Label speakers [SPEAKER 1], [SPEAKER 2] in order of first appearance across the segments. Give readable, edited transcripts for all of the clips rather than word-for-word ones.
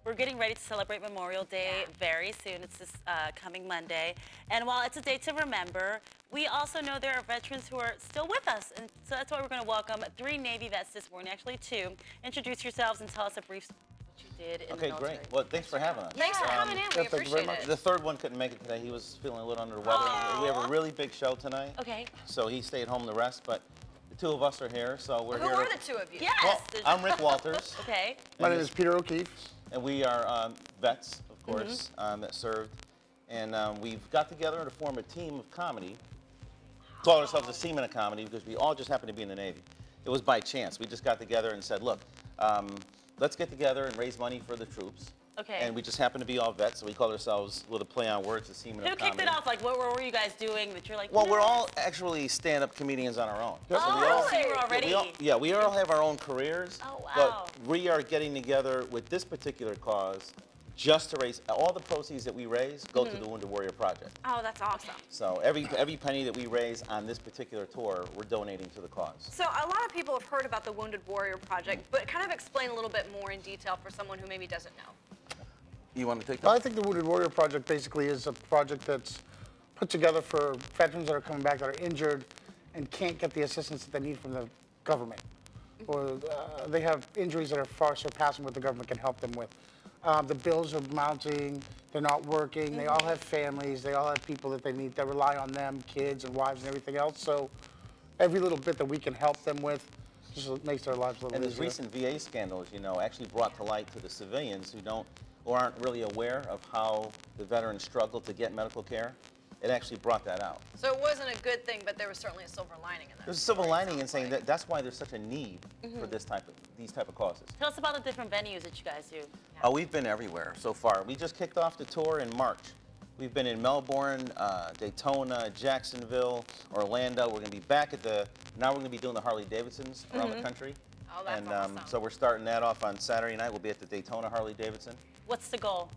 [SPEAKER 1] we're getting ready to celebrate Memorial Day very soon. It's this coming Monday. And while it's a day to remember, we also know there are veterans who are still with us. And so that's why we're going to welcome 3 Navy vets this morning, actually 2. Introduce yourselves and tell us a brief what you did in the military.
[SPEAKER 2] Okay, great. Well, thanks for having us.
[SPEAKER 3] Thanks for coming in. We appreciate it.
[SPEAKER 2] The third one couldn't make it today. He was feeling a little under the weather.
[SPEAKER 1] Aww.
[SPEAKER 2] We have a really big show tonight.
[SPEAKER 1] Okay.
[SPEAKER 2] So he stayed home to rest, but the 2 of us are here, so we're here.
[SPEAKER 3] Who are the 2 of you?
[SPEAKER 1] Yes.
[SPEAKER 2] Well, I'm Rick Walters.
[SPEAKER 1] Okay.
[SPEAKER 4] My name is Peter O'Keefe.
[SPEAKER 2] And we are vets, of course, that served. And we've got together to form a team of comedy. Call ourselves the Seamen of Comedy because we all just happened to be in the Navy. It was by chance. We just got together and said, look, let's get together and raise money for the troops.
[SPEAKER 1] Okay.
[SPEAKER 2] And we just happened to be all vets, so we called ourselves, with a play on words, the Seamen of Comedy.
[SPEAKER 1] Who kicked it off? Like, what were you guys doing that you're like,
[SPEAKER 2] well,
[SPEAKER 1] no.
[SPEAKER 2] we're all actually stand-up comedians on our own.
[SPEAKER 1] Oh,
[SPEAKER 2] so we all,
[SPEAKER 1] so you were already...
[SPEAKER 2] we all have our own careers.
[SPEAKER 1] Oh, wow.
[SPEAKER 2] But we are getting together with this particular cause just to raise, all the proceeds that we raise go to the Wounded Warrior Project.
[SPEAKER 3] Oh, that's awesome.
[SPEAKER 2] So every penny that we raise on this particular tour, we're donating to the cause.
[SPEAKER 3] So a lot of people have heard about the Wounded Warrior Project, but kind of explain a little bit more in detail for someone who maybe doesn't know.
[SPEAKER 2] You want to take that?
[SPEAKER 4] Well, I think the Wounded Warrior Project basically is a project that's put together for veterans that are coming back that are injured and can't get the assistance that they need from the government. Or they have injuries that are far surpassing what the government can help them with. The bills are mounting, they're not working, they all have families, they all have people that they need that rely on them, kids and wives and everything else. So every little bit that we can help them with just makes their lives a little easier.
[SPEAKER 2] And these recent VA scandals, you know, actually brought to light to the civilians who don't or aren't really aware of how the veterans struggle to get medical care. It actually brought that out.
[SPEAKER 3] So it wasn't a good thing, but there was certainly a silver lining in that.
[SPEAKER 2] There's a silver lining in saying that that's why there's such a need for these type of causes.
[SPEAKER 1] Tell us about the different venues that you guys do.
[SPEAKER 2] Oh, we've been everywhere so far. We just kicked off the tour in March. We've been in Melbourne, Daytona, Jacksonville, Orlando. We're going to be back at now we're going to be doing the Harley Davidsons around the country.
[SPEAKER 3] Oh, that's
[SPEAKER 2] and
[SPEAKER 3] awesome.
[SPEAKER 2] so we're starting that off on Saturday night. We'll be at the Daytona Harley Davidson.
[SPEAKER 1] What's the goal?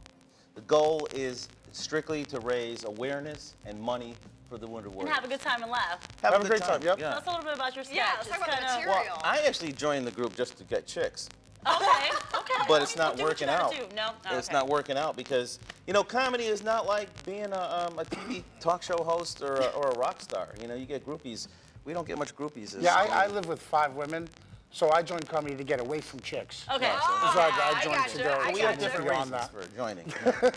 [SPEAKER 2] The goal is strictly to raise awareness and money for the Wounded Warriors.
[SPEAKER 1] And have a good time and laugh.
[SPEAKER 2] Have
[SPEAKER 4] a great time, yep.
[SPEAKER 1] Tell us a little bit about your sketch.
[SPEAKER 3] Yeah, let's talk about the material.
[SPEAKER 2] Well, I actually joined the group just to get chicks.
[SPEAKER 1] Okay, okay.
[SPEAKER 2] But it's not
[SPEAKER 1] Do what
[SPEAKER 2] working
[SPEAKER 1] you gotta
[SPEAKER 2] out.
[SPEAKER 1] do. No? Oh,
[SPEAKER 2] It's
[SPEAKER 1] okay.
[SPEAKER 2] not working out because, you know, comedy is not like being a TV talk show host or a rock star. You know, you get groupies. We don't get much groupies.
[SPEAKER 4] Yeah, I live with 5 women, so I joined comedy to get away from chicks.
[SPEAKER 1] Okay.
[SPEAKER 2] Yeah,
[SPEAKER 4] So I joined
[SPEAKER 3] gotcha.
[SPEAKER 4] to go.
[SPEAKER 3] I
[SPEAKER 2] we have
[SPEAKER 3] gotcha.
[SPEAKER 2] different
[SPEAKER 4] beyond
[SPEAKER 2] reasons
[SPEAKER 4] that.
[SPEAKER 2] for joining.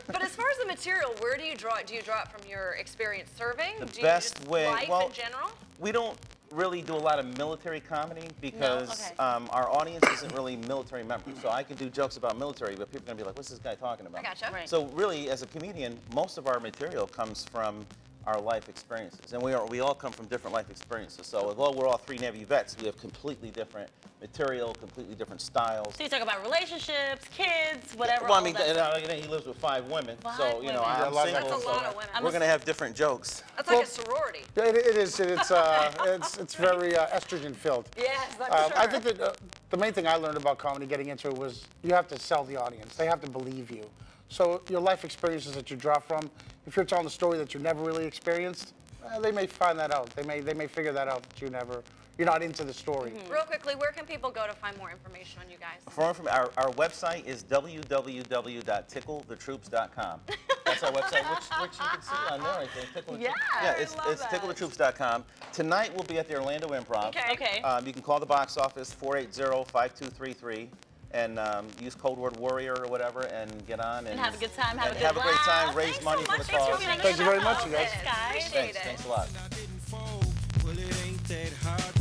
[SPEAKER 3] But as far as the material, where do you draw it? Do you draw it from your experience serving?
[SPEAKER 2] The
[SPEAKER 3] do you
[SPEAKER 2] best
[SPEAKER 3] just
[SPEAKER 2] way,
[SPEAKER 3] life
[SPEAKER 2] well,
[SPEAKER 3] in general?
[SPEAKER 2] we don't really do a lot of military comedy because
[SPEAKER 1] okay.
[SPEAKER 2] our audience isn't really military members. So I can do jokes about military, but people are going to be like, what's this guy talking about?
[SPEAKER 3] I gotcha.
[SPEAKER 1] Right.
[SPEAKER 2] So really, as a comedian, most of our material comes from our life experiences. And we all come from different life experiences. So although we're all 3 Navy vets, we have completely different material, completely different styles.
[SPEAKER 1] So you talk about relationships, kids, whatever.
[SPEAKER 2] Well, I
[SPEAKER 1] all
[SPEAKER 2] mean,
[SPEAKER 1] that
[SPEAKER 2] he lives with 5 women.
[SPEAKER 1] 5
[SPEAKER 2] So, you know,
[SPEAKER 1] women.
[SPEAKER 2] I'm
[SPEAKER 4] That's
[SPEAKER 2] single.
[SPEAKER 3] a lot of
[SPEAKER 2] so
[SPEAKER 3] women.
[SPEAKER 2] we're going to have different jokes.
[SPEAKER 3] That's like a sorority.
[SPEAKER 4] Yeah, it is. It's very estrogen filled.
[SPEAKER 3] Yes, I'm sure.
[SPEAKER 4] I think that the main thing I learned about comedy getting into it was you have to sell the audience. They have to believe you. So your life experiences that you draw from, if you're telling a story that you never really experienced, they may find that out. They may figure that out that you're not into the story.
[SPEAKER 3] Real quickly, where can people go to find more information on you guys?
[SPEAKER 2] Our website is www.ticklethetroops.com. That's our website, which you can see on there, I think. It's ticklethetroops.com. Tonight we'll be at the Orlando Improv.
[SPEAKER 1] Okay.
[SPEAKER 2] You can call the box office 480-5233 and use code word warrior or whatever and get on and
[SPEAKER 1] have a good time. Have a good
[SPEAKER 2] have a great time.
[SPEAKER 1] laugh.
[SPEAKER 2] Raise
[SPEAKER 1] Thanks
[SPEAKER 2] money
[SPEAKER 1] so
[SPEAKER 2] for
[SPEAKER 1] much.
[SPEAKER 2] the
[SPEAKER 1] Thanks for
[SPEAKER 2] cause.
[SPEAKER 1] being on
[SPEAKER 4] Thank you very much,
[SPEAKER 1] show.
[SPEAKER 4] you guys.
[SPEAKER 1] Thanks, guys.
[SPEAKER 3] Appreciate it.
[SPEAKER 2] Thanks a lot.
[SPEAKER 5] Well, it ain't that hard.